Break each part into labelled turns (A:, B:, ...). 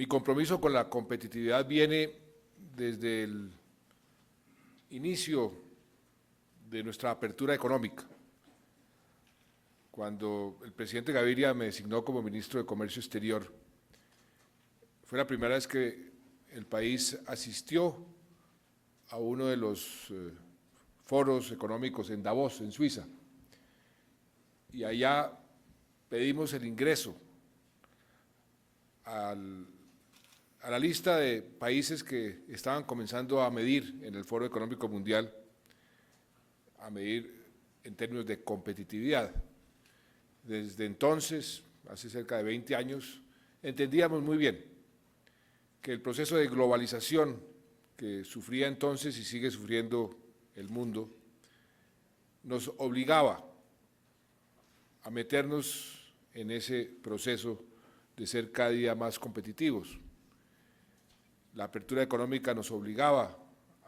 A: compromiso con la competitividad viene desde el inicio de nuestra apertura económica, cuando el presidente Gaviria me designó como ministro de Comercio Exterior. Fue la primera vez que el país asistió a uno de los foros económicos en Davos, en Suiza, y allá pedimos el ingreso a la lista de países que estaban comenzando a medir en el Foro Económico Mundial, a medir en términos de competitividad. Desde entonces, hace cerca de 20 años, entendíamos muy bien que el proceso de globalización que sufría entonces y sigue sufriendo el mundo, nos obligaba a meternos en ese proceso de ser cada día más competitivos. La apertura económica nos obligaba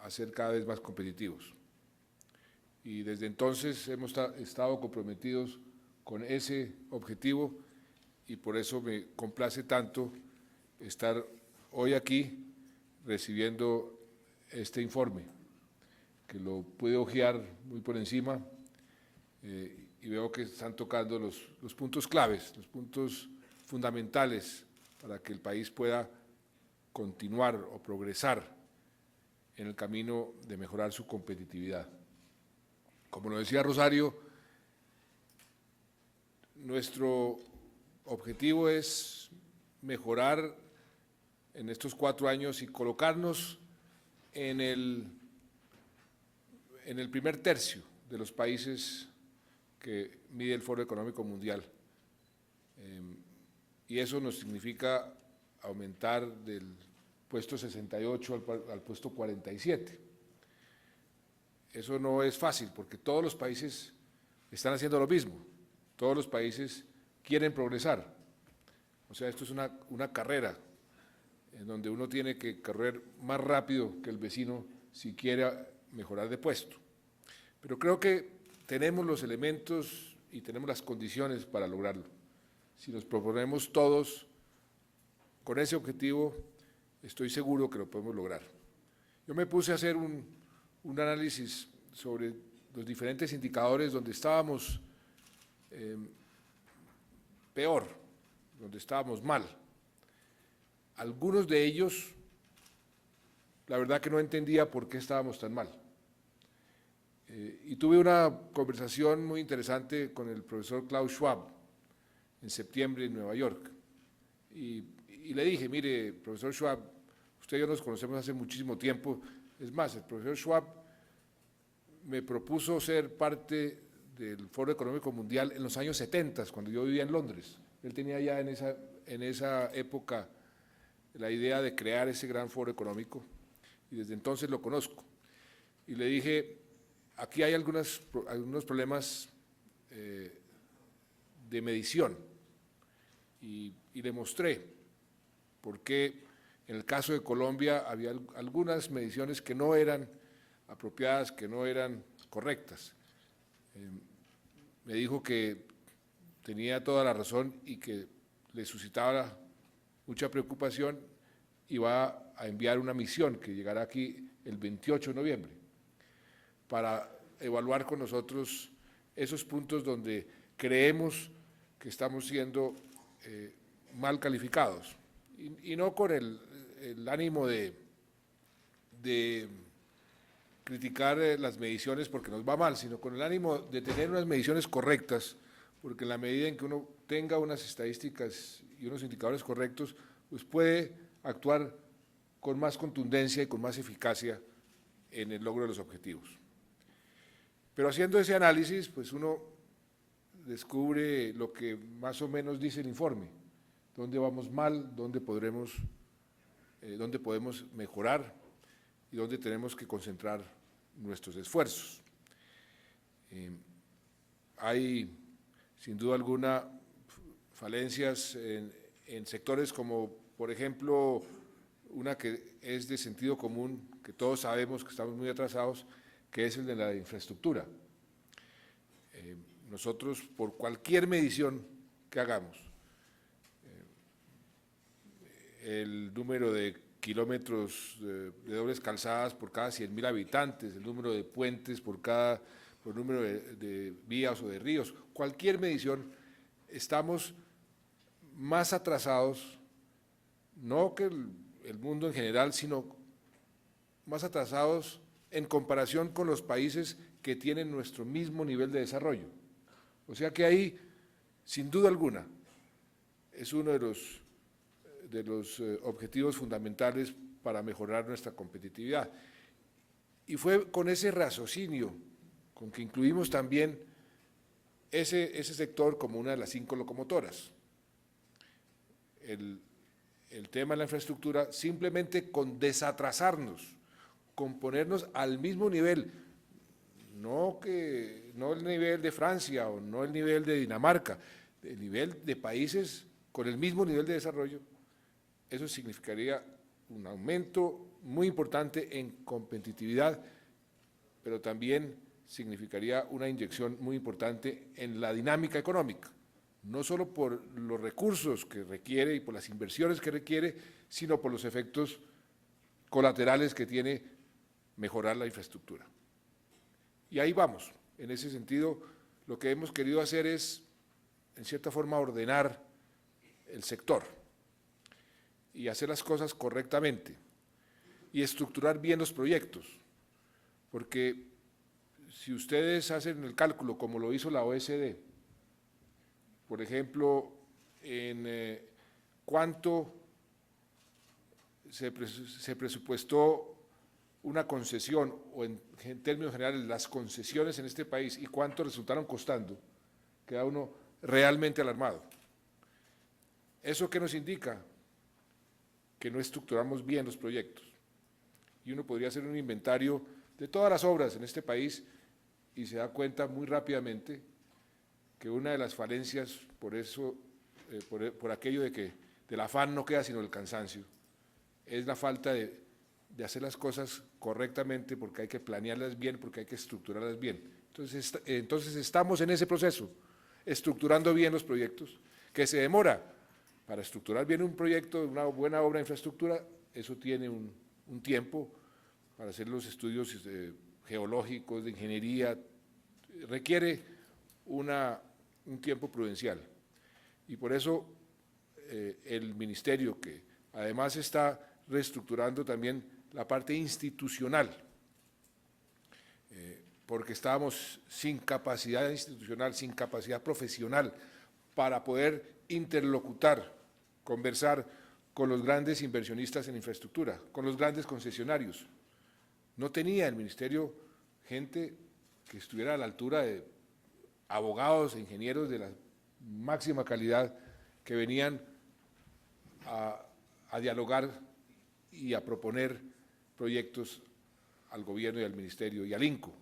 A: a ser cada vez más competitivos. Y desde entonces hemos estado comprometidos con ese objetivo y por eso me complace tanto estar hoy aquí recibiendo este informe, que lo pude hojear muy por encima y veo que están tocando los puntos claves, los puntos fundamentales para que el país pueda continuar o progresar en el camino de mejorar su competitividad. Como lo decía Rosario, nuestro objetivo es mejorar en estos 4 años y colocarnos en el primer tercio de los países que mide el Foro Económico Mundial. Y eso nos significa aumentar del puesto 68 al puesto 47. Eso no es fácil porque todos los países están haciendo lo mismo, todos los países quieren progresar. O sea, esto es una carrera en donde uno tiene que correr más rápido que el vecino si quiere mejorar de puesto. Pero creo que tenemos los elementos y tenemos las condiciones para lograrlo. Si nos proponemos todos con ese objetivo, estoy seguro que lo podemos lograr. Yo me puse a hacer un análisis sobre los diferentes indicadores donde estábamos peor, donde estábamos mal. Algunos de ellos, la verdad que no entendía por qué estábamos tan mal. Y tuve una conversación muy interesante con el profesor Klaus Schwab en septiembre en Nueva York. Y le dije, mire, profesor Schwab, usted y yo nos conocemos hace muchísimo tiempo. Es más, el profesor Schwab me propuso ser parte del Foro Económico Mundial en los años 70, cuando yo vivía en Londres. Él tenía ya en esa época la idea de crear ese gran foro económico y desde entonces lo conozco. Y le dije, aquí hay algunos problemas de medición y le mostré por qué en el caso de Colombia había algunas mediciones que no eran apropiadas, que no eran correctas. Me dijo que tenía toda la razón y que le suscitaba mucha preocupación y va a enviar una misión que llegará aquí el 28 de noviembre para evaluar con nosotros esos puntos donde creemos que estamos siendo mal calificados y no con el ánimo de criticar las mediciones porque nos va mal, sino con el ánimo de tener unas mediciones correctas, porque en la medida en que uno tenga unas estadísticas y unos indicadores correctos, pues puede actuar con más contundencia y con más eficacia en el logro de los objetivos. Pero haciendo ese análisis, pues uno descubre lo que más o menos dice el informe, dónde vamos mal, dónde podemos mejorar y dónde tenemos que concentrar nuestros esfuerzos. Hay, sin duda alguna, falencias en sectores como, por ejemplo, una que es de sentido común, que todos sabemos que estamos muy atrasados, que es el de la infraestructura. Nosotros, por cualquier medición que hagamos, el número de kilómetros de dobles calzadas por cada 100.000 habitantes, el número de puentes por número de vías o de ríos, cualquier medición, estamos más atrasados, no que el mundo en general, sino más atrasados en comparación con los países que tienen nuestro mismo nivel de desarrollo. O sea que ahí, sin duda alguna, es uno de los objetivos fundamentales para mejorar nuestra competitividad. Y fue con ese raciocinio con que incluimos también ese sector como una de las 5 locomotoras. El tema de la infraestructura, simplemente con desatrasarnos, con ponernos al mismo nivel, no el nivel de Francia o no el nivel de Dinamarca, el nivel de países con el mismo nivel de desarrollo, eso significaría un aumento muy importante en competitividad, pero también significaría una inyección muy importante en la dinámica económica, no solo por los recursos que requiere y por las inversiones que requiere, sino por los efectos colaterales que tiene mejorar la infraestructura. Y ahí vamos. En ese sentido, lo que hemos querido hacer es, en cierta forma, ordenar el sector y hacer las cosas correctamente y estructurar bien los proyectos, porque si ustedes hacen el cálculo como lo hizo la OECD, por ejemplo, en cuánto se presupuestó una concesión, o en términos generales las concesiones en este país, y cuánto resultaron costando, queda uno realmente alarmado. ¿Eso qué nos indica? Que no estructuramos bien los proyectos. Y uno podría hacer un inventario de todas las obras en este país y se da cuenta muy rápidamente que una de las falencias, por aquello de que del afán no queda sino el cansancio, es la falta de hacer las cosas correctamente, porque hay que planearlas bien, porque hay que estructurarlas bien. Entonces estamos en ese proceso, estructurando bien los proyectos, que se demora. Para estructurar bien un proyecto, una buena obra de infraestructura, eso tiene un tiempo para hacer los estudios geológicos, de ingeniería, requiere un tiempo prudencial. Y por eso el ministerio, que además está reestructurando también la parte institucional, porque estábamos sin capacidad institucional, sin capacidad profesional para poder interlocutar, conversar con los grandes inversionistas en infraestructura, con los grandes concesionarios. No tenía el ministerio gente que estuviera a la altura de abogados e ingenieros de la máxima calidad que venían a dialogar y a proponer proyectos al gobierno y al ministerio y al INCO.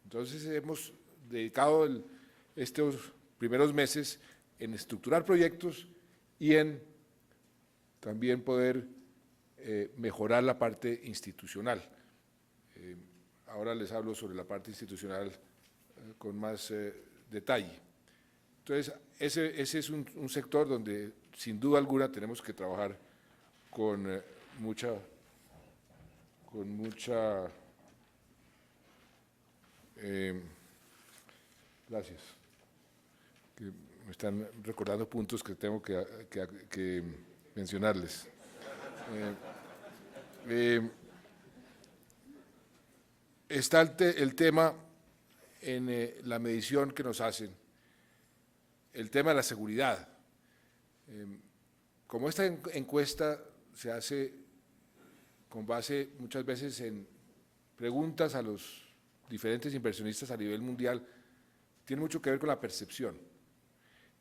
A: Entonces hemos dedicado estos primeros meses en estructurar proyectos y en también poder mejorar la parte institucional. Ahora les hablo sobre la parte institucional con más detalle. Entonces, ese es un sector donde sin duda alguna tenemos que trabajar con mucha gracias, que me están recordando puntos que tengo que mencionarles. Está el tema en la medición que nos hacen, el tema de la seguridad. Como esta encuesta se hace con base muchas veces en preguntas a los diferentes inversionistas a nivel mundial, tiene mucho que ver con la percepción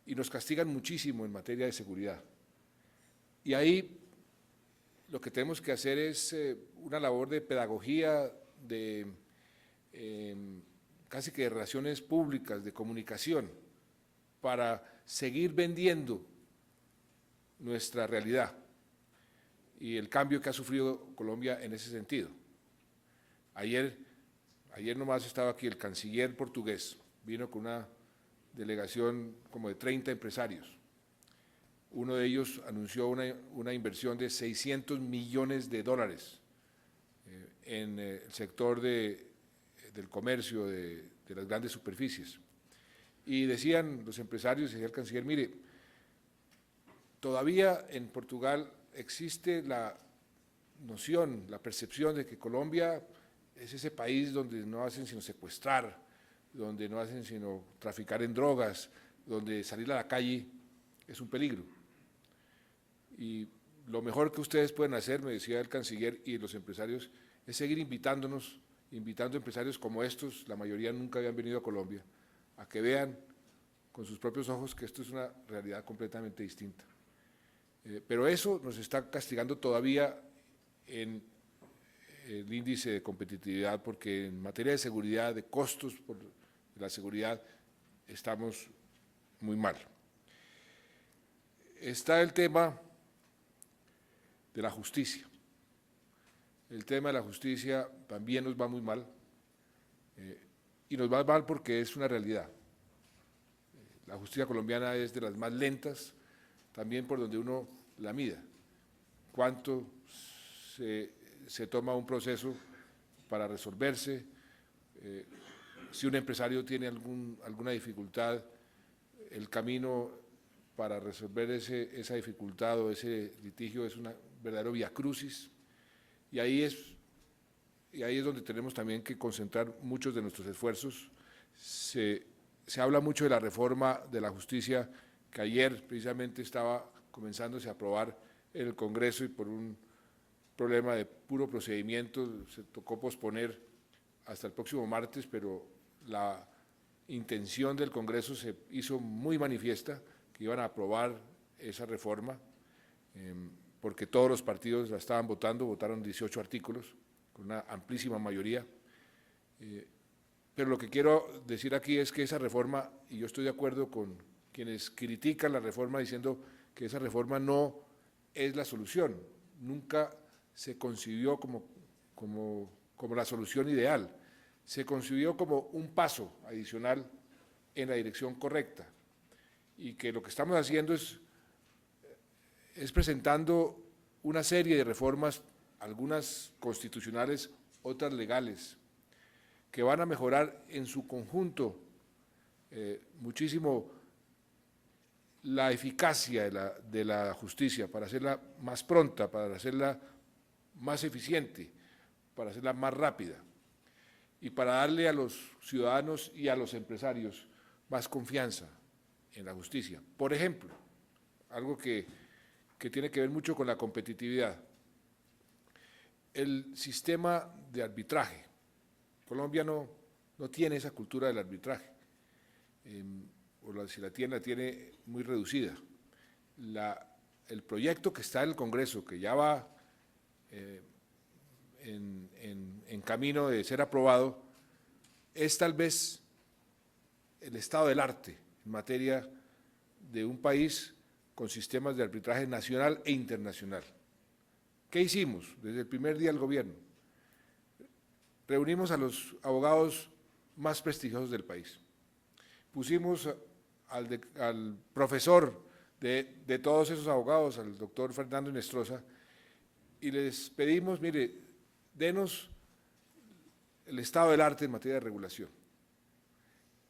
A: y nos castigan muchísimo en materia de seguridad. Y ahí lo que tenemos que hacer es una labor de pedagogía, casi que de relaciones públicas, de comunicación, para seguir vendiendo nuestra realidad y el cambio que ha sufrido Colombia en ese sentido. Ayer nomás estaba aquí el canciller portugués, vino con una delegación como de 30 empresarios. Uno de ellos anunció una inversión de $600 millones en el sector del comercio, de las grandes superficies. Y decían los empresarios, decía el canciller, mire, todavía en Portugal existe la noción, la percepción de que Colombia es ese país donde no hacen sino secuestrar, donde no hacen sino traficar en drogas, donde salir a la calle es un peligro. Y lo mejor que ustedes pueden hacer, me decía el canciller y los empresarios, es seguir invitando empresarios como estos, la mayoría nunca habían venido a Colombia, a que vean con sus propios ojos que esto es una realidad completamente distinta. Pero eso nos está castigando todavía en el índice de competitividad, porque en materia de seguridad, de costos por la seguridad, estamos muy mal. Está el tema de la justicia. El tema de la justicia también nos va muy mal, y nos va mal porque es una realidad. La justicia colombiana es de las más lentas, también por donde uno la mida. ¿Cuánto se toma un proceso para resolverse? Si un empresario tiene alguna dificultad, el camino para resolver esa dificultad o ese litigio es un verdadero viacrucis, y ahí es donde tenemos también que concentrar muchos de nuestros esfuerzos. Se habla mucho de la reforma de la justicia, que ayer precisamente estaba comenzándose a aprobar en el Congreso, y por un problema de puro procedimiento se tocó posponer hasta el próximo martes, pero la intención del Congreso se hizo muy manifiesta, que iban a aprobar esa reforma, porque todos los partidos la estaban votando, votaron 18 artículos, con una amplísima mayoría. Pero lo que quiero decir aquí es que esa reforma, y yo estoy de acuerdo con quienes critican la reforma diciendo que esa reforma no es la solución, nunca se concibió como la solución ideal, se concibió como un paso adicional en la dirección correcta, y que lo que estamos haciendo es presentando una serie de reformas, algunas constitucionales, otras legales, que van a mejorar en su conjunto muchísimo la eficacia de la justicia, para hacerla más pronta, para hacerla más eficiente, para hacerla más rápida, y para darle a los ciudadanos y a los empresarios más confianza en la justicia. Por ejemplo, algo que tiene que ver mucho con la competitividad, el sistema de arbitraje. Colombia no tiene esa cultura del arbitraje, o si la tiene muy reducida. El proyecto que está en el Congreso, que ya va en camino de ser aprobado, es tal vez el estado del arte en materia de un país con sistemas de arbitraje nacional e internacional. ¿Qué hicimos desde el primer día del gobierno? Reunimos a los abogados más prestigiosos del país. Pusimos al profesor de todos esos abogados, al doctor Fernando Inestrosa, y les pedimos, mire, denos el estado del arte en materia de regulación.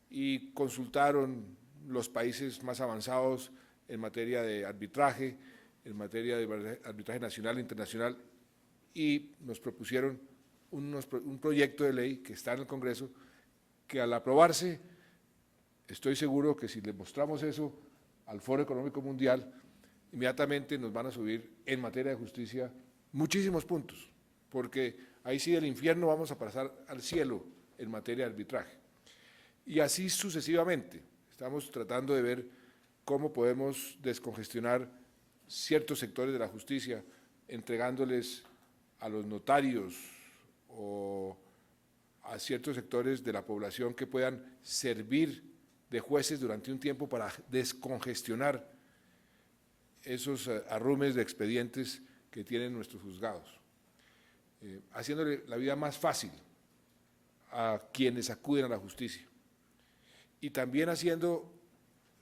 A: Y consultaron los países más avanzados en materia de arbitraje, en materia de arbitraje nacional e internacional, y nos propusieron un proyecto de ley que está en el Congreso, que al aprobarse, estoy seguro que si le mostramos eso al Foro Económico Mundial, inmediatamente nos van a subir en materia de justicia muchísimos puntos, porque ahí sí del infierno vamos a pasar al cielo en materia de arbitraje. Y así sucesivamente, estamos tratando de ver cómo podemos descongestionar ciertos sectores de la justicia, entregándoles a los notarios o a ciertos sectores de la población que puedan servir de jueces durante un tiempo para descongestionar esos arrumes de expedientes que tienen nuestros juzgados, haciéndole la vida más fácil a quienes acuden a la justicia, y también haciendo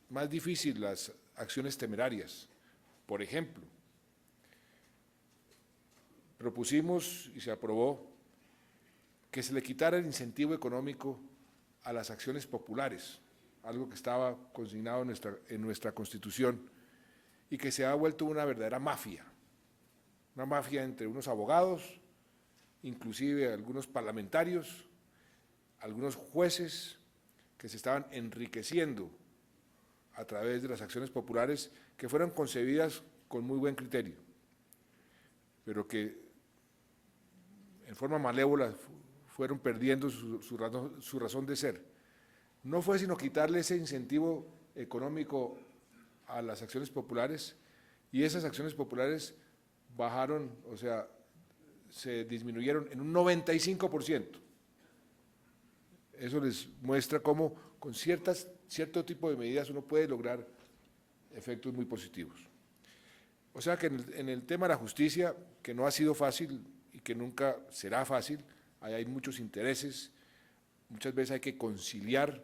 A: más difícil las acciones temerarias, Por ejemplo, propusimos y se aprobó que se le quitara el incentivo económico a las acciones populares, algo que estaba consignado en nuestra Constitución y que se ha vuelto una verdadera mafia entre unos abogados, inclusive algunos parlamentarios, algunos jueces que se estaban enriqueciendo a través de las acciones populares que fueron concebidas con muy buen criterio, pero que en forma malévola fueron perdiendo su razón de ser. No fue sino quitarle ese incentivo económico a las acciones populares y esas acciones populares bajaron, o sea, se disminuyeron en un 95%. Eso les muestra cómo con cierto tipo de medidas uno puede lograr efectos muy positivos. O sea que en el tema de la justicia, que no ha sido fácil y que nunca será fácil, hay muchos intereses, muchas veces hay que conciliar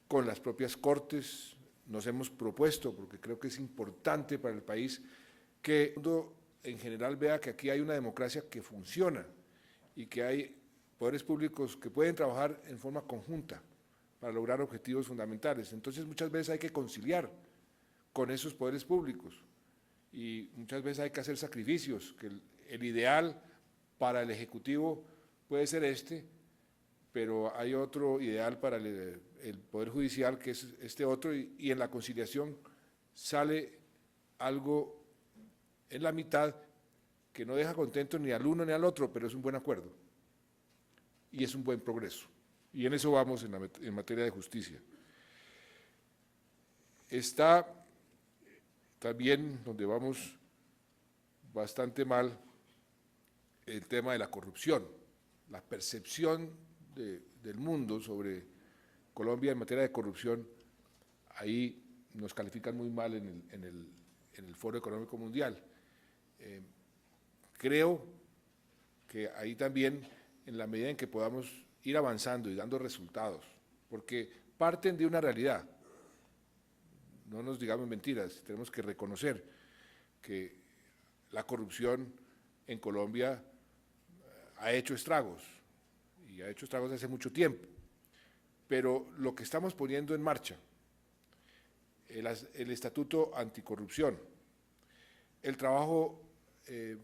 A: con las propias cortes. Nos hemos propuesto, porque creo que es importante para el país, que el mundo en general vea que aquí hay una democracia que funciona y que hay poderes públicos que pueden trabajar en forma conjunta para lograr objetivos fundamentales. Entonces muchas veces hay que conciliar con esos poderes públicos y muchas veces hay que hacer sacrificios, que el ideal para el Ejecutivo puede ser pero hay otro ideal para el Poder Judicial que es este otro y en la conciliación sale algo en la mitad que no deja contento ni al uno ni al otro, pero es un buen acuerdo y es un buen progreso. Y en eso vamos en materia de justicia. Está también donde vamos bastante mal el tema de la corrupción, la percepción del mundo sobre Colombia en materia de corrupción. Ahí nos califican muy mal en el Foro Económico Mundial. Creo que ahí también, en la medida en que podamos ir avanzando y dando resultados, porque parten de una realidad, no nos digamos mentiras, tenemos que reconocer que la corrupción en Colombia ha hecho estragos, y ha hecho estragos hace mucho tiempo, pero lo que estamos poniendo en marcha, el Estatuto Anticorrupción, el trabajo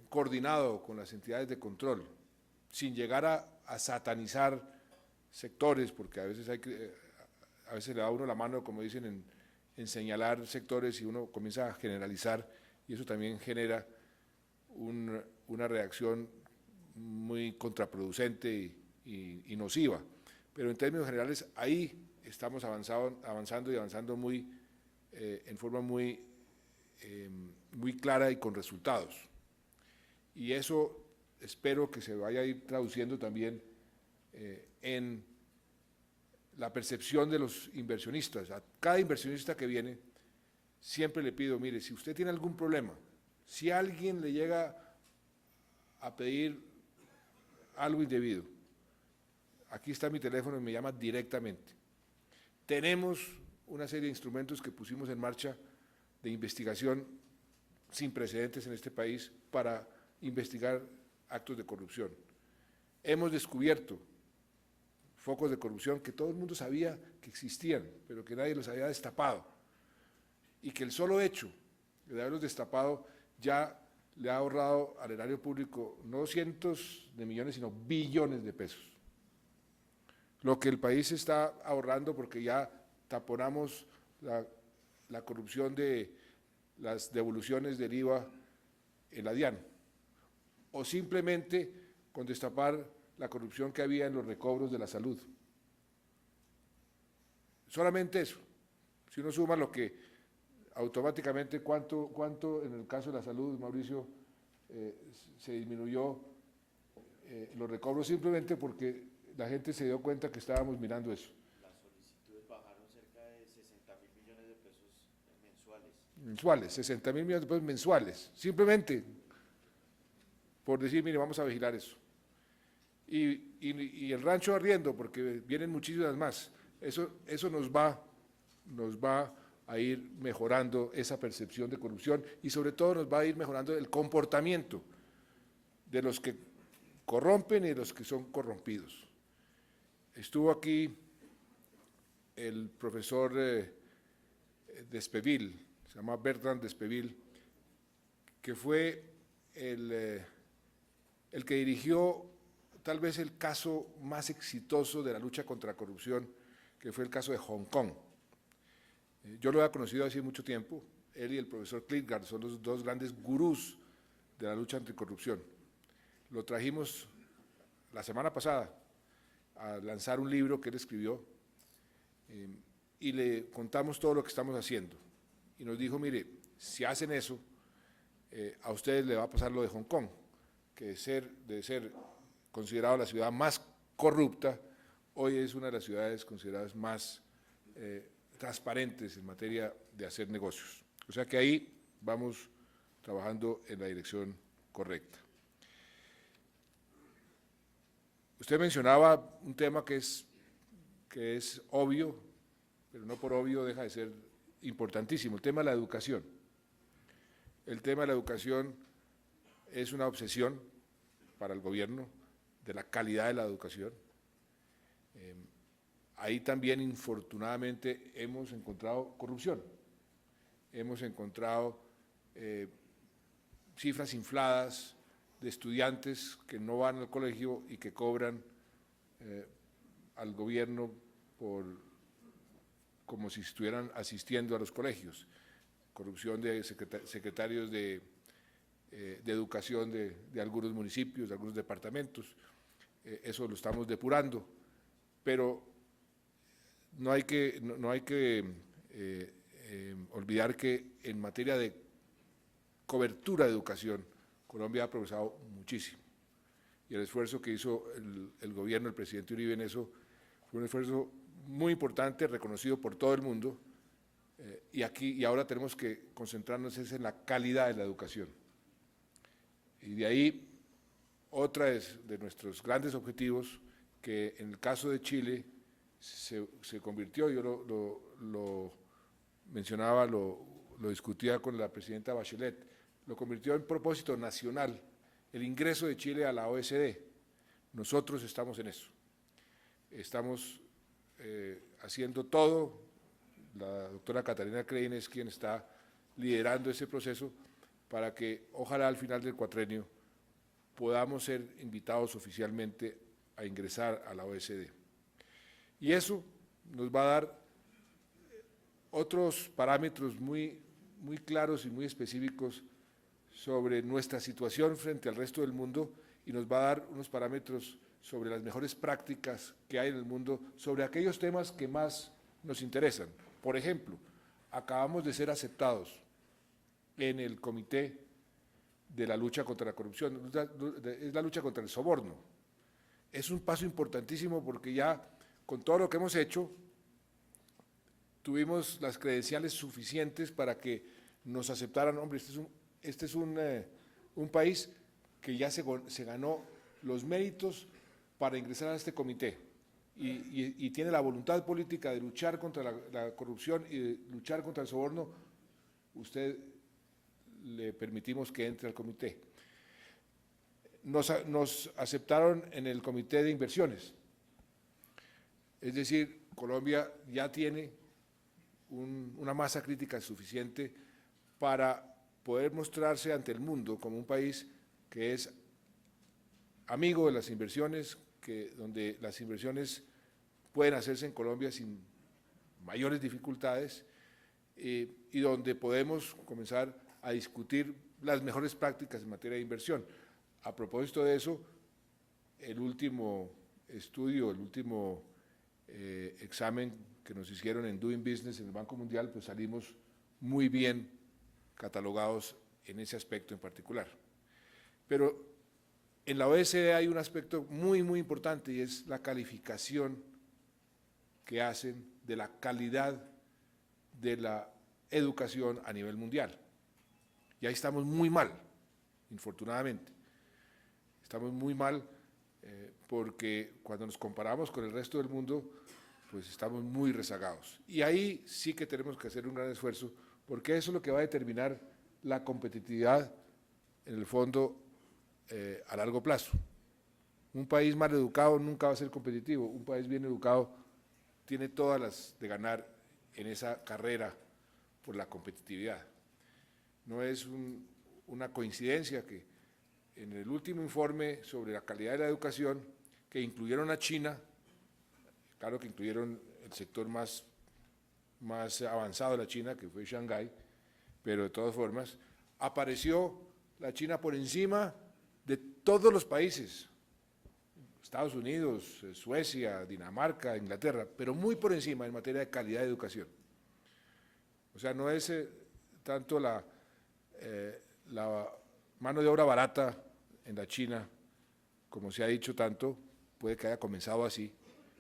A: coordinado con las entidades de control, sin llegar a satanizar sectores, porque a veces le da uno la mano, como dicen, en señalar sectores y uno comienza a generalizar y eso también genera una reacción muy contraproducente y nociva. Pero en términos generales ahí estamos avanzando y avanzando en forma muy clara y con resultados. Y eso espero que se vaya a ir traduciendo también en la percepción de los inversionistas. A cada inversionista que viene siempre le pido, mire, si usted tiene algún problema, si alguien le llega a pedir algo indebido, aquí está mi teléfono y me llama directamente. Tenemos una serie de instrumentos que pusimos en marcha de investigación sin precedentes en este país para investigar actos de corrupción. Hemos descubierto focos de corrupción que todo el mundo sabía que existían, pero que nadie los había destapado, y que el solo hecho de haberlos destapado ya le ha ahorrado al erario público no cientos de millones, sino billones de pesos. Lo que el país está ahorrando porque ya taponamos la corrupción de las devoluciones del IVA en la DIAN, o simplemente con destapar la corrupción que había en los recobros de la salud. Solamente eso. Si uno suma lo que automáticamente, cuánto en el caso de la salud, Mauricio, se disminuyó los recobros simplemente porque la gente se dio cuenta que estábamos mirando eso.
B: Las solicitudes bajaron cerca de 60.000 millones de pesos mensuales.
A: Mensuales, 60.000 millones de pesos mensuales, simplemente por decir, mire, vamos a vigilar eso. Y el rancho arriendo, porque vienen muchísimas más. Eso nos va a ir mejorando esa percepción de corrupción y sobre todo nos va a ir mejorando el comportamiento de los que corrompen y de los que son corrompidos. Estuvo aquí el profesor Despeville, se llama Bertrand Despeville, que fue el que dirigió tal vez el caso más exitoso de la lucha contra la corrupción, que fue el caso de Hong Kong. Yo lo había conocido hace mucho tiempo, él y el profesor Klitgard son los dos grandes gurús de la lucha anticorrupción. Lo trajimos la semana pasada a lanzar un libro que él escribió y le contamos todo lo que estamos haciendo. Y nos dijo, mire, si hacen eso, a ustedes le va a pasar lo de Hong Kong, que de ser considerado la ciudad más corrupta, hoy es una de las ciudades consideradas más transparentes en materia de hacer negocios. O sea que ahí vamos trabajando en la dirección correcta. Usted mencionaba un tema que es obvio, pero no por obvio deja de ser importantísimo, el tema de la educación. El tema de la educación es una obsesión para el gobierno, de la calidad de la educación. Ahí también, infortunadamente, hemos encontrado corrupción. Hemos encontrado cifras infladas de estudiantes que no van al colegio y que cobran al gobierno como si estuvieran asistiendo a los colegios. Corrupción de secretarios de educación de algunos municipios, de algunos departamentos. Eso lo estamos depurando, pero no hay que olvidar que en materia de cobertura de educación, Colombia ha progresado muchísimo. Y el esfuerzo que hizo el gobierno, el presidente Uribe en eso, fue un esfuerzo muy importante, reconocido por todo el mundo, y ahora tenemos que concentrarnos en la calidad de la educación. Y de ahí, otra de nuestros grandes objetivos, que en el caso de Chile se convirtió, yo lo mencionaba, lo discutía con la presidenta Bachelet, lo convirtió en propósito nacional, el ingreso de Chile a la OECD. Nosotros estamos en eso. Estamos haciendo todo, la doctora Catalina Krein es quien está liderando ese proceso para que ojalá al final del cuatrenio podamos ser invitados oficialmente a ingresar a la OECD. Y eso nos va a dar otros parámetros muy claros y muy específicos sobre nuestra situación frente al resto del mundo y nos va a dar unos parámetros sobre las mejores prácticas que hay en el mundo, sobre aquellos temas que más nos interesan. Por ejemplo, acabamos de ser aceptados en el Comité de la Lucha contra la Corrupción, es la lucha contra el soborno. Es un paso importantísimo porque ya con todo lo que hemos hecho, tuvimos las credenciales suficientes para que nos aceptaran, hombre, este es un país que ya se ganó los méritos para ingresar a este comité y tiene la voluntad política de luchar contra la corrupción y de luchar contra el soborno. Usted le permitimos que entre al comité. Nos aceptaron en el comité de inversiones, es decir, Colombia ya tiene una masa crítica suficiente para poder mostrarse ante el mundo como un país que es amigo de las inversiones, donde las inversiones pueden hacerse en Colombia sin mayores dificultades y donde podemos comenzar a discutir las mejores prácticas en materia de inversión. A propósito de eso, el último estudio, el último examen que nos hicieron en Doing Business en el Banco Mundial, pues salimos muy bien catalogados en ese aspecto en particular. Pero en la OECD hay un aspecto muy importante y es la calificación que hacen de la calidad de la educación a nivel mundial. Y ahí estamos muy mal, infortunadamente. Estamos muy mal porque cuando nos comparamos con el resto del mundo, pues estamos muy rezagados. Y ahí sí que tenemos que hacer un gran esfuerzo, porque eso es lo que va a determinar la competitividad, en el fondo, a largo plazo. Un país mal educado nunca va a ser competitivo, un país bien educado tiene todas las de ganar en esa carrera por la competitividad. No es una coincidencia que en el último informe sobre la calidad de la educación, que incluyeron a China, claro que incluyeron el sector más avanzado de la China, que fue Shanghái, pero de todas formas, apareció la China por encima de todos los países, Estados Unidos, Suecia, Dinamarca, Inglaterra, pero muy por encima en materia de calidad de educación. O sea, no es tanto la mano de obra barata en la China, como se ha dicho tanto, puede que haya comenzado así,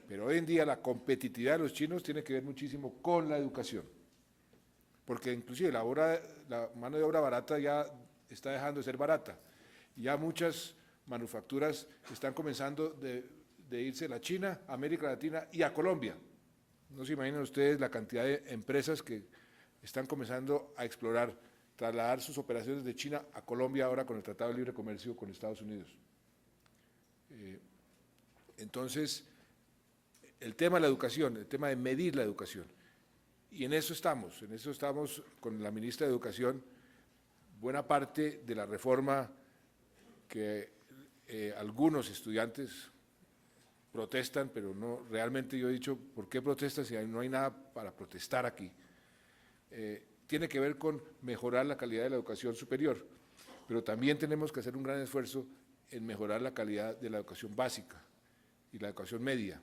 A: pero hoy en día la competitividad de los chinos tiene que ver muchísimo con la educación, porque inclusive la mano de obra barata ya está dejando de ser barata, y ya muchas manufacturas están comenzando de irse a la China, a América Latina y a Colombia. No se imaginan ustedes la cantidad de empresas que están comenzando a explorar, trasladar sus operaciones de China a Colombia ahora con el Tratado de Libre Comercio con Estados Unidos. Entonces, el tema de la educación, el tema de medir la educación, y en eso estamos con la ministra de Educación. Buena parte de la reforma que algunos estudiantes protestan, pero no, realmente yo he dicho, ¿por qué protestan si no hay nada para protestar aquí? Tiene que ver con mejorar la calidad de la educación superior, pero también tenemos que hacer un gran esfuerzo en mejorar la calidad de la educación básica y la educación media,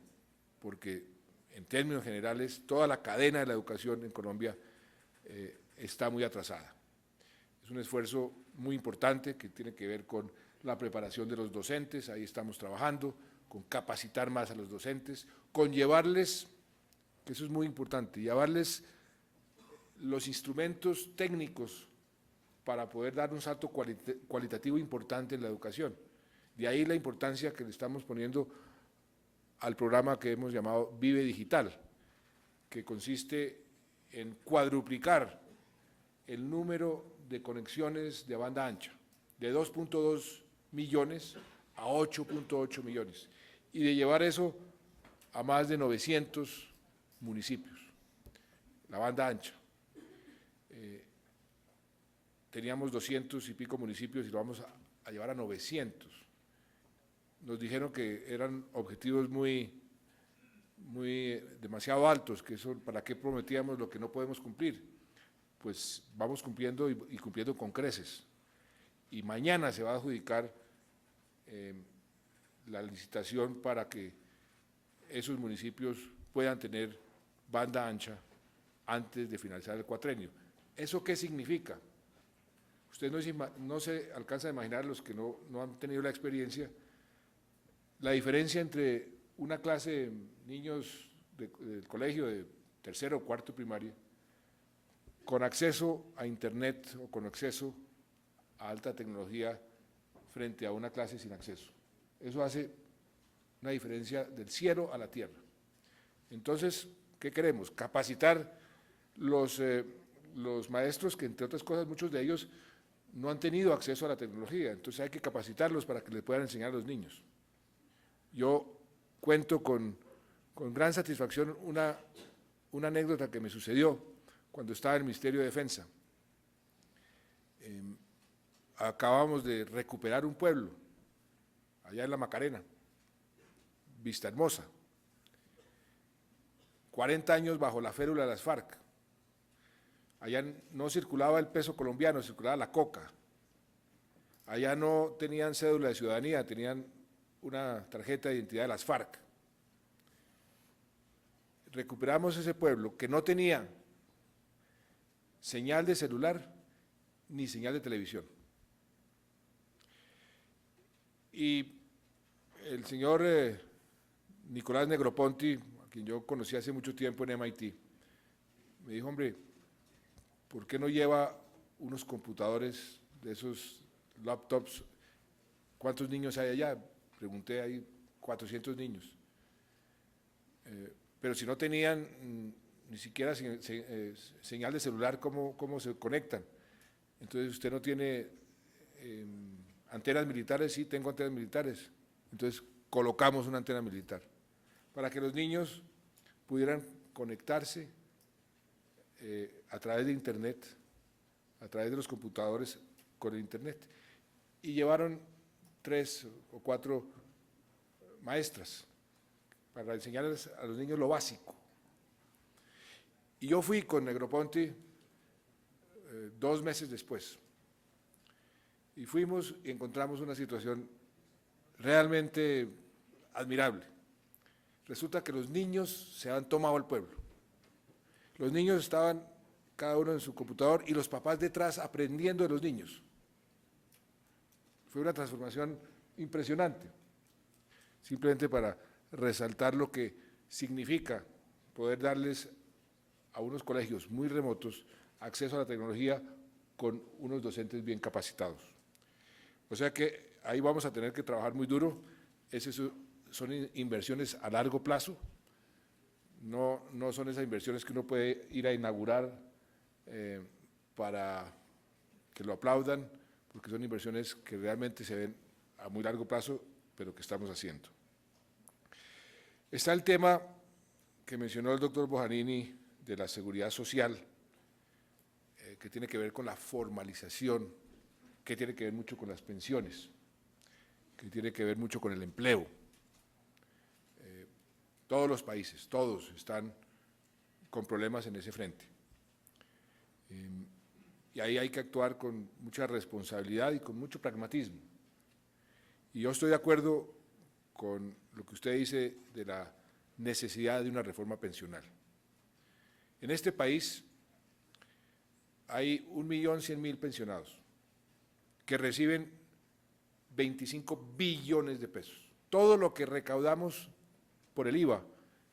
A: porque en términos generales toda la cadena de la educación en Colombia está muy atrasada. Es un esfuerzo muy importante que tiene que ver con la preparación de los docentes, ahí estamos trabajando, con capacitar más a los docentes, con llevarles, que eso es muy importante, llevarles los instrumentos técnicos para poder dar un salto cualitativo importante en la educación. De ahí la importancia que le estamos poniendo al programa que hemos llamado Vive Digital, que consiste en cuadruplicar el número de conexiones de banda ancha, de 2.2 millones a 8.8 millones, y de llevar eso a más de 900 municipios, la banda ancha. Teníamos 200 y pico municipios y lo vamos a llevar a 900. Nos dijeron que eran objetivos demasiado altos, que eso, ¿para qué prometíamos lo que no podemos cumplir? Pues vamos cumpliendo y cumpliendo con creces. Y mañana se va a adjudicar la licitación para que esos municipios puedan tener banda ancha antes de finalizar el cuatrenio. ¿Eso qué significa? Ustedes no se alcanzan a imaginar, los que no han tenido la experiencia, la diferencia entre una clase de niños del colegio de tercero o cuarto primaria con acceso a internet o con acceso a alta tecnología frente a una clase sin acceso. Eso hace una diferencia del cielo a la tierra. Entonces, ¿qué queremos? Capacitar los maestros que, entre otras cosas, muchos de ellos no han tenido acceso a la tecnología, entonces hay que capacitarlos para que les puedan enseñar a los niños. Yo cuento con gran satisfacción una anécdota que me sucedió cuando estaba en el Ministerio de Defensa. Acabamos de recuperar un pueblo, allá en la Macarena, Vista Hermosa, 40 años bajo la férula de las FARC. Allá no circulaba el peso colombiano, circulaba la coca. Allá no tenían cédula de ciudadanía, tenían una tarjeta de identidad de las FARC. Recuperamos ese pueblo que no tenía señal de celular ni señal de televisión. Y el señor Nicolás Negroponte, a quien yo conocí hace mucho tiempo en MIT, me dijo, hombre, ¿por qué no lleva unos computadores de esos laptops? ¿Cuántos niños hay allá? Pregunté, hay 400 niños. pero si no tenían ni siquiera señal de celular, ¿cómo se conectan? Entonces usted no tiene antenas militares. Sí, tengo antenas militares. Entonces colocamos una antena militar para que los niños pudieran conectarse a través de internet, a través de los computadores con el internet. Y llevaron 3 o 4 maestras para enseñarles a los niños lo básico. Y yo fui con Negroponte 2 meses después. Y fuimos y encontramos una situación realmente admirable. Resulta que los niños se han tomado el pueblo. Los niños estaban cada uno en su computador y los papás detrás aprendiendo de los niños. Fue una transformación impresionante, simplemente para resaltar lo que significa poder darles a unos colegios muy remotos acceso a la tecnología con unos docentes bien capacitados. O sea que ahí vamos a tener que trabajar muy duro. Esas son inversiones a largo plazo, no son esas inversiones que uno puede ir a inaugurar para que lo aplaudan, porque son inversiones que realmente se ven a muy largo plazo, pero que estamos haciendo. Está el tema que mencionó el doctor Bojanini de la seguridad social, que tiene que ver con la formalización, que tiene que ver mucho con las pensiones, que tiene que ver mucho con el empleo. Todos los países, todos están con problemas en ese frente. Y ahí hay que actuar con mucha responsabilidad y con mucho pragmatismo. Y yo estoy de acuerdo con lo que usted dice de la necesidad de una reforma pensional. En este país hay 1.100.000 pensionados que reciben 25 billones de pesos. Todo lo que recaudamos por el IVA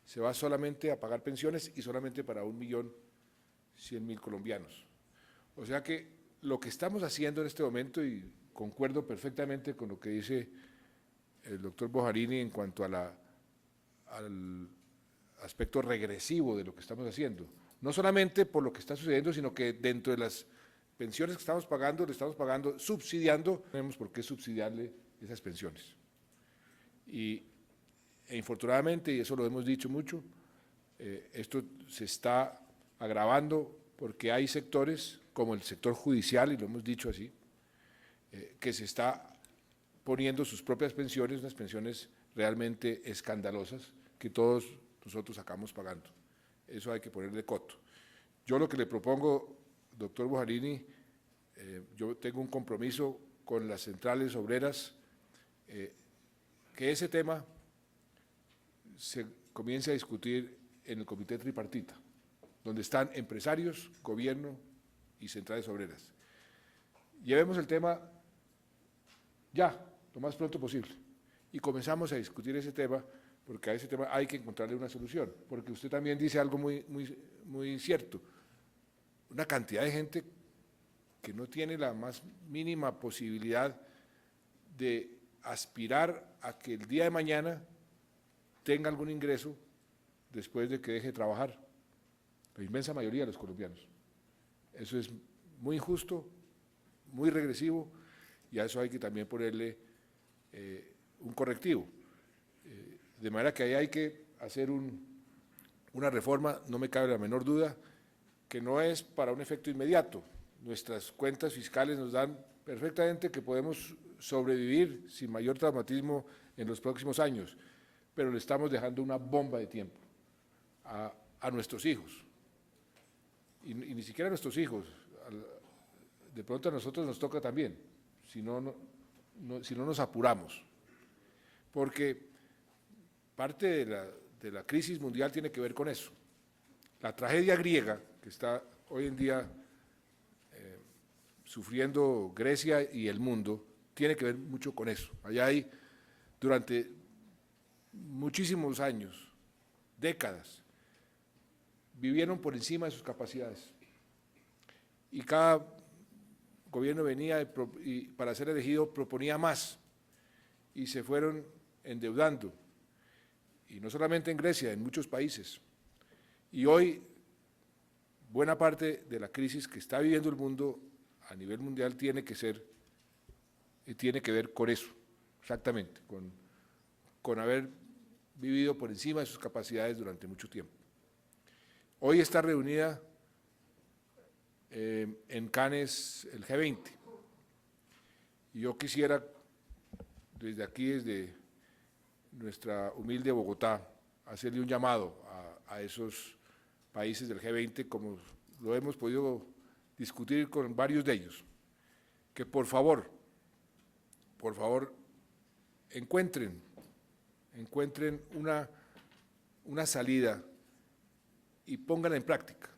A: se va solamente a pagar pensiones y solamente para 1.100.000 colombianos. O sea que lo que estamos haciendo en este momento, y concuerdo perfectamente con lo que dice el doctor Bojanini en cuanto a al aspecto regresivo de lo que estamos haciendo, no solamente por lo que está sucediendo, sino que dentro de las pensiones que estamos pagando, le estamos pagando, subsidiando, no tenemos por qué subsidiarle esas pensiones. E infortunadamente, y eso lo hemos dicho mucho, esto se está agravando porque hay sectores, como el sector judicial, y lo hemos dicho así, que se está poniendo sus propias pensiones, unas pensiones realmente escandalosas, que todos nosotros acabamos pagando. Eso hay que ponerle coto. Yo lo que le propongo, doctor Bojanini, yo tengo un compromiso con las centrales obreras, que ese tema se comience a discutir en el comité tripartita, donde están empresarios, gobierno y centrales obreras. Llevemos el tema ya, lo más pronto posible, y comenzamos a discutir ese tema, porque a ese tema hay que encontrarle una solución, porque usted también dice algo muy cierto, una cantidad de gente que no tiene la más mínima posibilidad de aspirar a que el día de mañana tenga algún ingreso después de que deje de trabajar, la inmensa mayoría de los colombianos. Eso es muy injusto, muy regresivo, y a eso hay que también ponerle un correctivo. De manera que ahí hay que hacer una reforma, no me cabe la menor duda, que no es para un efecto inmediato. Nuestras cuentas fiscales nos dan perfectamente que podemos sobrevivir sin mayor traumatismo en los próximos años, pero le estamos dejando una bomba de tiempo a nuestros hijos. Y ni siquiera a nuestros hijos, de pronto a nosotros nos toca también, si no nos apuramos. Porque parte de la crisis mundial tiene que ver con eso. La tragedia griega que está hoy en día sufriendo Grecia y el mundo tiene que ver mucho con eso. Allá hay, durante muchísimos años, décadas, vivieron por encima de sus capacidades. Y cada gobierno venía y para ser elegido proponía más y se fueron endeudando. y no solamente en Grecia, en muchos países. Y hoy, buena parte de la crisis que está viviendo el mundo a nivel mundial tiene que ver con eso, exactamente, con haber vivido por encima de sus capacidades durante mucho tiempo. Hoy está reunida en Cannes el G20, y yo quisiera desde aquí, desde nuestra humilde Bogotá, hacerle un llamado a esos países del G20, como lo hemos podido discutir con varios de ellos, que por favor, encuentren una salida y pónganla en práctica.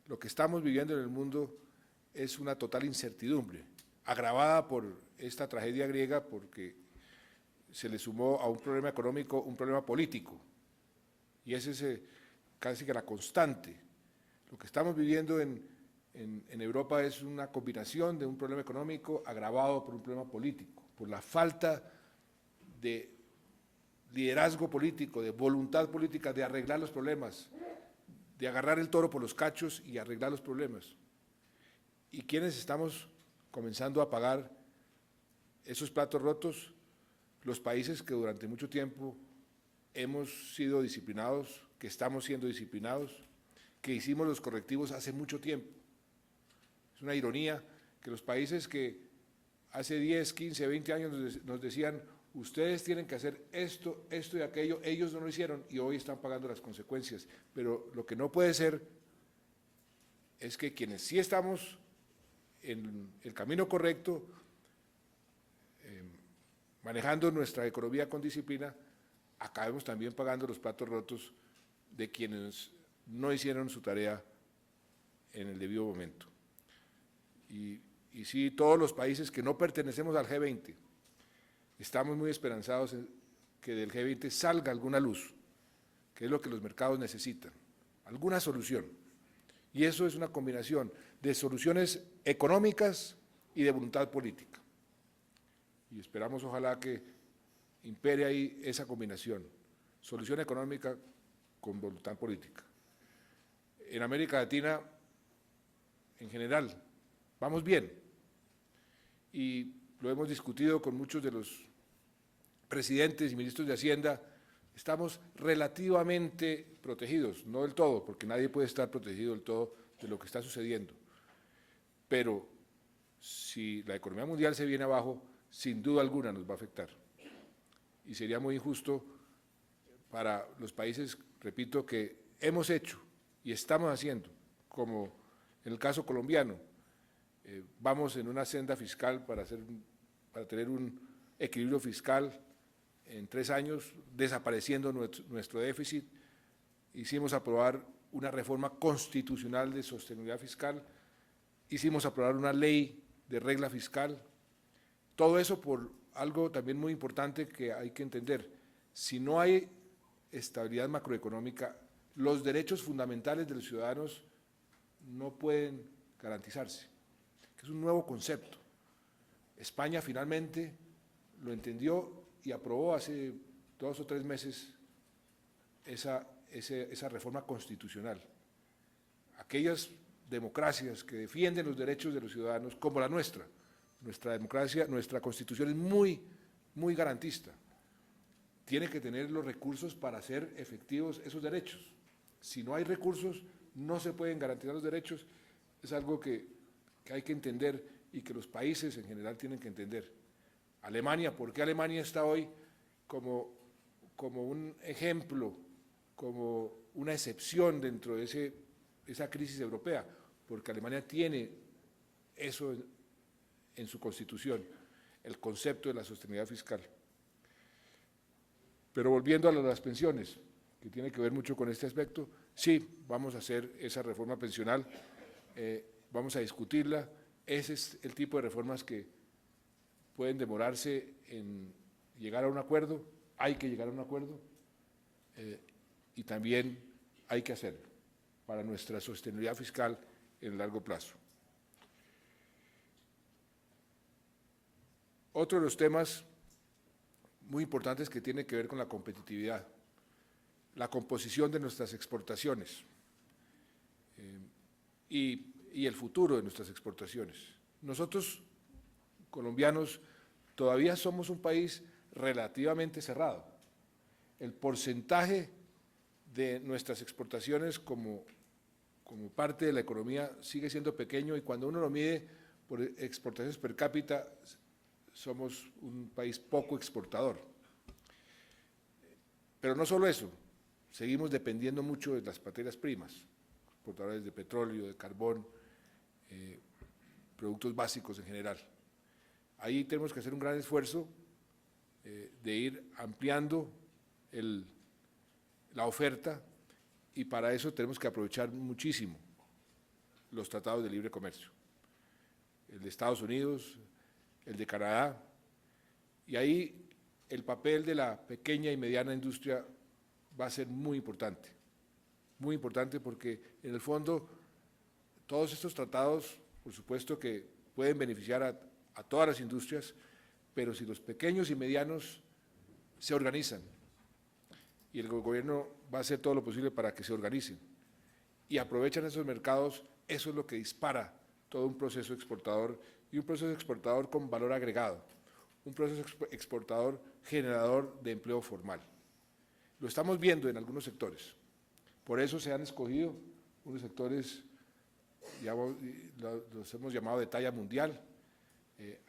A: Lo que estamos viviendo en el mundo es una total incertidumbre, agravada por esta tragedia griega, porque se le sumó a un problema económico un problema político, y ese es casi que la constante. Lo que estamos viviendo en Europa es una combinación de un problema económico agravado por un problema político, por la falta de liderazgo político, de voluntad política de arreglar los problemas, de agarrar el toro por los cachos y arreglar los problemas. ¿Y quiénes estamos comenzando a pagar esos platos rotos? Los países que durante mucho tiempo hemos sido disciplinados, que estamos siendo disciplinados, que hicimos los correctivos hace mucho tiempo. Es una ironía que los países que hace 10, 15, 20 años nos decían: ustedes tienen que hacer esto, esto y aquello, ellos no lo hicieron y hoy están pagando las consecuencias. Pero lo que no puede ser es que quienes sí estamos en el camino correcto, manejando nuestra economía con disciplina, acabemos también pagando los platos rotos de quienes no hicieron su tarea en el debido momento. Y sí, todos los países que no pertenecemos al G20, estamos muy esperanzados en que del G20 salga alguna luz, que es lo que los mercados necesitan, alguna solución. Y eso es una combinación de soluciones económicas y de voluntad política. Y esperamos, ojalá, que impere ahí esa combinación, solución económica con voluntad política. En América Latina, en general, vamos bien, y lo hemos discutido con muchos de los presidentes y ministros de Hacienda. Estamos relativamente protegidos, no del todo, porque nadie puede estar protegido del todo de lo que está sucediendo, pero si la economía mundial se viene abajo, sin duda alguna nos va a afectar, y sería muy injusto para los países, repito, que hemos hecho y estamos haciendo, como en el caso colombiano. Vamos en una senda fiscal para tener un equilibrio fiscal en 3 años, desapareciendo nuestro déficit. Hicimos aprobar una reforma constitucional de sostenibilidad fiscal, hicimos aprobar una ley de regla fiscal. Todo eso por algo también muy importante que hay que entender: si no hay estabilidad macroeconómica, los derechos fundamentales de los ciudadanos no pueden garantizarse, que es un nuevo concepto. España finalmente lo entendió y aprobó hace 2 o 3 meses esa reforma constitucional. Aquellas democracias que defienden los derechos de los ciudadanos, como la nuestra democracia, nuestra Constitución es muy, muy garantista. Tiene que tener los recursos para hacer efectivos esos derechos. Si no hay recursos, no se pueden garantizar los derechos. Es algo que hay que entender y que los países en general tienen que entender. Alemania, ¿por qué Alemania está hoy como un ejemplo, como una excepción dentro de esa crisis europea? Porque Alemania tiene eso en su Constitución, el concepto de la sostenibilidad fiscal. Pero volviendo a las pensiones, que tiene que ver mucho con este aspecto, sí, vamos a hacer esa reforma pensional, vamos a discutirla. Ese es el tipo de reformas que pueden demorarse en llegar a un acuerdo, hay que llegar a un acuerdo, y también hay que hacerlo para nuestra sostenibilidad fiscal en el largo plazo. Otro de los temas muy importantes que tiene que ver con la competitividad. la composición de nuestras exportaciones y el futuro de nuestras exportaciones. Nosotros, colombianos, todavía somos un país relativamente cerrado. El porcentaje de nuestras exportaciones como parte de la economía sigue siendo pequeño y cuando uno lo mide por exportaciones per cápita, somos un país poco exportador. Pero no solo eso, seguimos dependiendo mucho de las materias primas, exportadores de petróleo, de carbón, productos básicos en general. Ahí tenemos que hacer un gran esfuerzo de ir ampliando la oferta y para eso tenemos que aprovechar muchísimo los tratados de libre comercio, el de Estados Unidos, el de Canadá, y ahí el papel de la pequeña y mediana industria va a ser muy importante porque en el fondo todos estos tratados, por supuesto que pueden beneficiar a todas las industrias, pero si los pequeños y medianos se organizan, y el gobierno va a hacer todo lo posible para que se organicen y aprovechan esos mercados, eso es lo que dispara todo un proceso exportador y un proceso exportador con valor agregado, un proceso exportador generador de empleo formal. Lo estamos viendo en algunos sectores, por eso se han escogido unos sectores, los hemos llamado de talla mundial,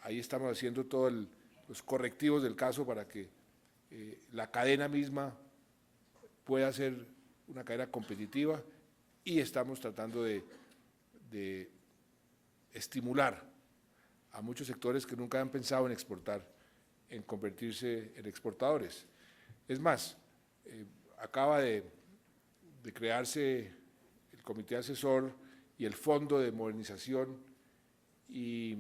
A: ahí estamos haciendo todos los correctivos del caso para que la cadena misma pueda ser una cadena competitiva y estamos tratando de estimular a muchos sectores que nunca han pensado en exportar, en convertirse en exportadores. Es más, acaba de crearse el Comité Asesor y el Fondo de Modernización e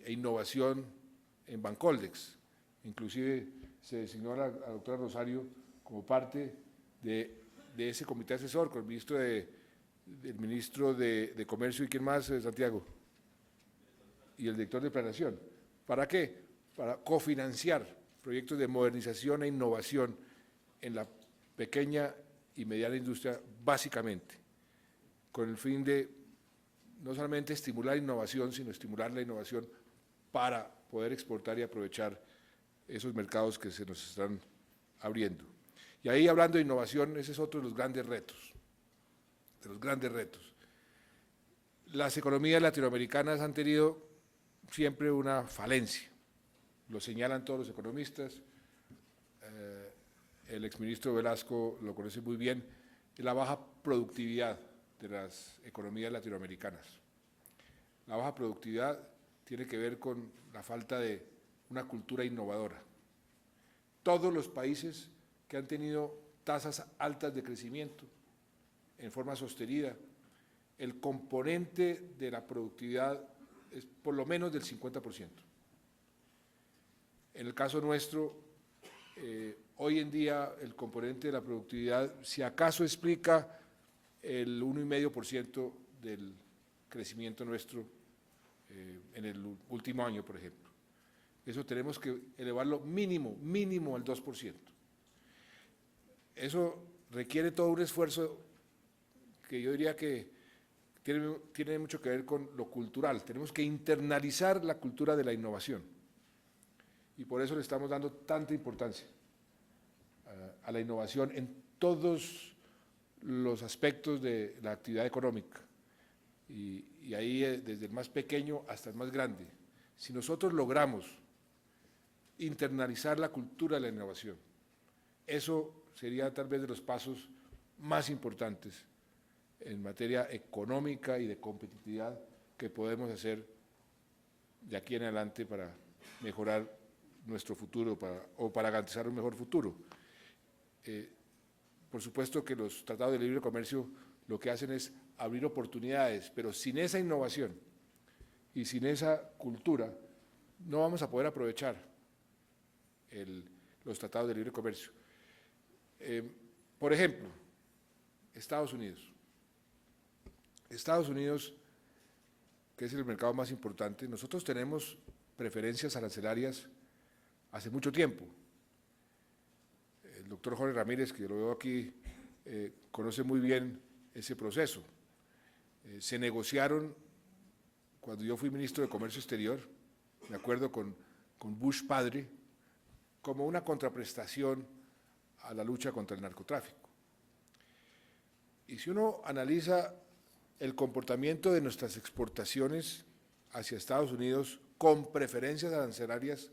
A: Innovación en Bancoldex. Inclusive se designó a la doctora Rosario como parte de ese comité asesor, con el ministro de Comercio y ¿quién más, Santiago? Y el director de Planeación. ¿Para qué? Para cofinanciar proyectos de modernización e innovación en la pequeña y mediana industria, básicamente, con el fin de no solamente estimular innovación, sino estimular la innovación para poder exportar y aprovechar esos mercados que se nos están abriendo. Y ahí, hablando de innovación, ese es otro de los grandes retos, Las economías latinoamericanas han tenido siempre una falencia, lo señalan todos los economistas, el exministro Velasco lo conoce muy bien, la baja productividad de las economías latinoamericanas. La baja productividad tiene que ver con la falta de una cultura innovadora. Todos los países que han tenido tasas altas de crecimiento en forma sostenida, el componente de la productividad es por lo menos del 50%. En el caso nuestro, hoy en día el componente de la productividad, si acaso explica el 1,5% del crecimiento nuestro en el último año, por ejemplo. Eso tenemos que elevarlo mínimo al 2%. Eso requiere todo un esfuerzo que yo diría que tiene mucho que ver con lo cultural. Tenemos que internalizar la cultura de la innovación y por eso le estamos dando tanta importancia a la innovación en todos los aspectos de la actividad económica y ahí desde el más pequeño hasta el más grande. Si nosotros logramos internalizar la cultura de la innovación, eso sería tal vez de los pasos más importantes en materia económica y de competitividad que podemos hacer de aquí en adelante para mejorar nuestro futuro o para garantizar un mejor futuro. Por supuesto que los tratados de libre comercio lo que hacen es abrir oportunidades, pero sin esa innovación y sin esa cultura no vamos a poder aprovechar los tratados de libre comercio. Por ejemplo, Estados Unidos. Estados Unidos, que es el mercado más importante, nosotros tenemos preferencias arancelarias hace mucho tiempo. el doctor Jorge Ramírez, que lo veo aquí, conoce muy bien ese proceso. Se negociaron, cuando yo fui ministro de Comercio Exterior, me acuerdo con Bush padre, como una contraprestación a la lucha contra el narcotráfico. Y si uno analiza el comportamiento de nuestras exportaciones hacia Estados Unidos con preferencias arancelarias,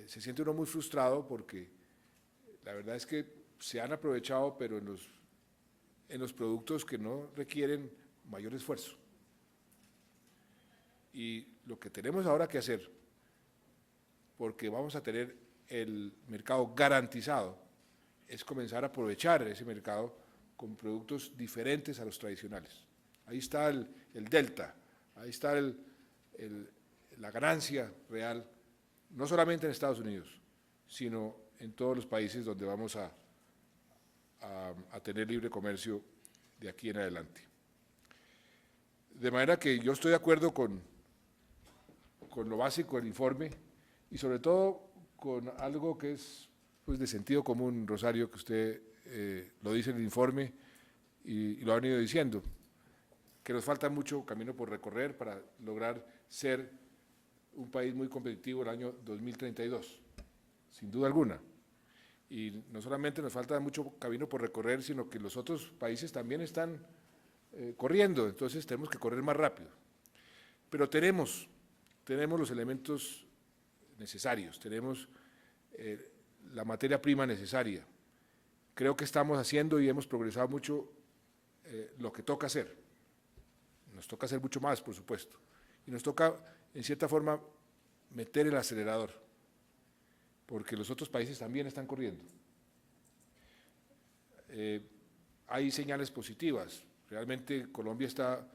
A: se siente uno muy frustrado porque la verdad es que se han aprovechado, pero en los productos que no requieren mayor esfuerzo. Y lo que tenemos ahora que hacer, porque vamos a tener el mercado garantizado, es comenzar a aprovechar ese mercado con productos diferentes a los tradicionales. Ahí está el delta, ahí está la ganancia real, no solamente en Estados Unidos, sino en todos los países donde vamos a tener libre comercio de aquí en adelante. De manera que yo estoy de acuerdo con lo básico del informe y sobre todo con algo que es pues, de sentido común, Rosario, que usted lo dice en el informe y lo ha venido diciendo, que nos falta mucho camino por recorrer para lograr ser un país muy competitivo el año 2032, sin duda alguna. Y no solamente nos falta mucho camino por recorrer, sino que los otros países también están corriendo, entonces tenemos que correr más rápido. Pero tenemos los elementos necesarios, tenemos la materia prima necesaria. Creo que estamos haciendo y hemos progresado mucho lo que toca hacer. Nos toca hacer mucho más, por supuesto. Y nos toca, en cierta forma, meter el acelerador, porque los otros países también están corriendo. Hay señales positivas. Realmente Colombia está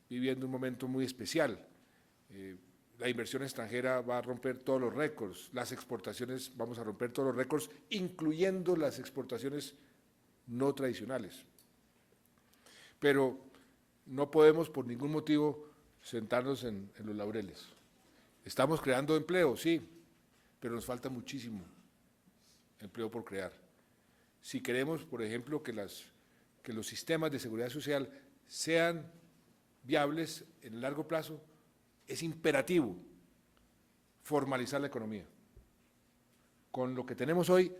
A: viviendo un momento muy especial. La inversión extranjera va a romper todos los récords, las exportaciones vamos a romper todos los récords, incluyendo las exportaciones no tradicionales. Pero no podemos por ningún motivo sentarnos en los laureles. Estamos creando empleo, sí, pero nos falta muchísimo empleo por crear. Si queremos, por ejemplo, que los sistemas de seguridad social sean viables en el largo plazo, es imperativo formalizar la economía. Con lo que tenemos hoy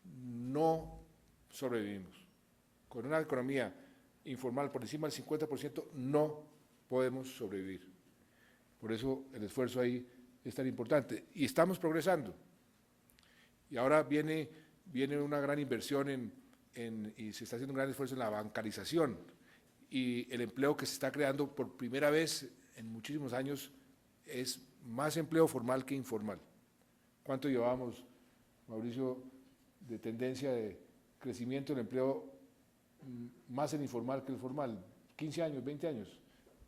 A: no sobrevivimos. Con una economía informal por encima del 50% no podemos sobrevivir. Por eso el esfuerzo ahí es tan importante. Y estamos progresando. Y ahora viene una gran inversión y se está haciendo un gran esfuerzo en la bancarización y el empleo que se está creando por primera vez en muchísimos años es más empleo formal que informal. ¿Cuánto llevamos, Mauricio, de tendencia de crecimiento del empleo más en informal que el formal? 15 años, 20 años.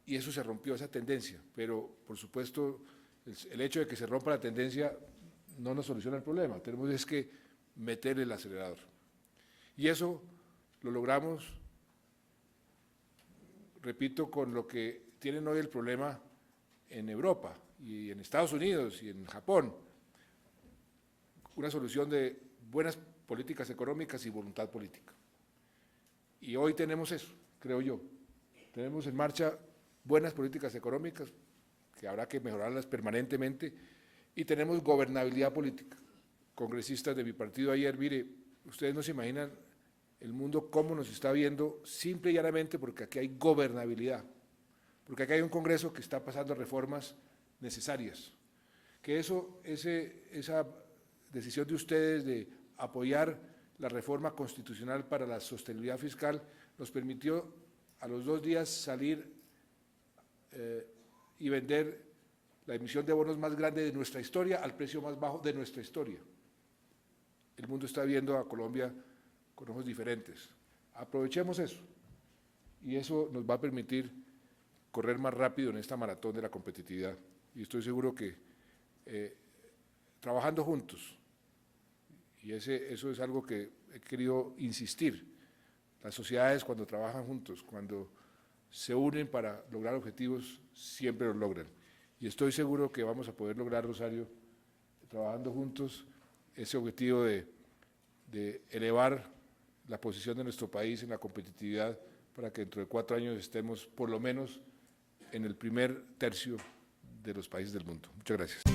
A: Y eso se rompió, esa tendencia. Pero, por supuesto, el hecho de que se rompa la tendencia no nos soluciona el problema. Tenemos es que meter el acelerador. Y eso lo logramos, repito, con lo que tienen hoy el problema en Europa y en Estados Unidos y en Japón, una solución de buenas políticas económicas y voluntad política. Y hoy tenemos eso, creo yo. Tenemos en marcha buenas políticas económicas, que habrá que mejorarlas permanentemente, y tenemos gobernabilidad política. Congresistas de mi partido ayer, mire, ustedes no se imaginan el mundo cómo nos está viendo, simple y llanamente porque aquí hay gobernabilidad, porque aquí hay un Congreso que está pasando reformas necesarias, que esa decisión de ustedes de apoyar la reforma constitucional para la sostenibilidad fiscal nos permitió a los 2 días salir y vender la emisión de bonos más grande de nuestra historia al precio más bajo de nuestra historia. El mundo está viendo a Colombia con ojos diferentes. Aprovechemos eso y eso nos va a permitir correr más rápido en esta maratón de la competitividad. Y estoy seguro que trabajando juntos, y eso es algo que he querido insistir, las sociedades cuando trabajan juntos, cuando se unen para lograr objetivos, siempre los logran. Y estoy seguro que vamos a poder lograr, Rosario, trabajando juntos, ese objetivo de de elevar la posición de nuestro país en la competitividad para que dentro de 4 años estemos por lo menos en el primer tercio de los países del mundo. Muchas gracias.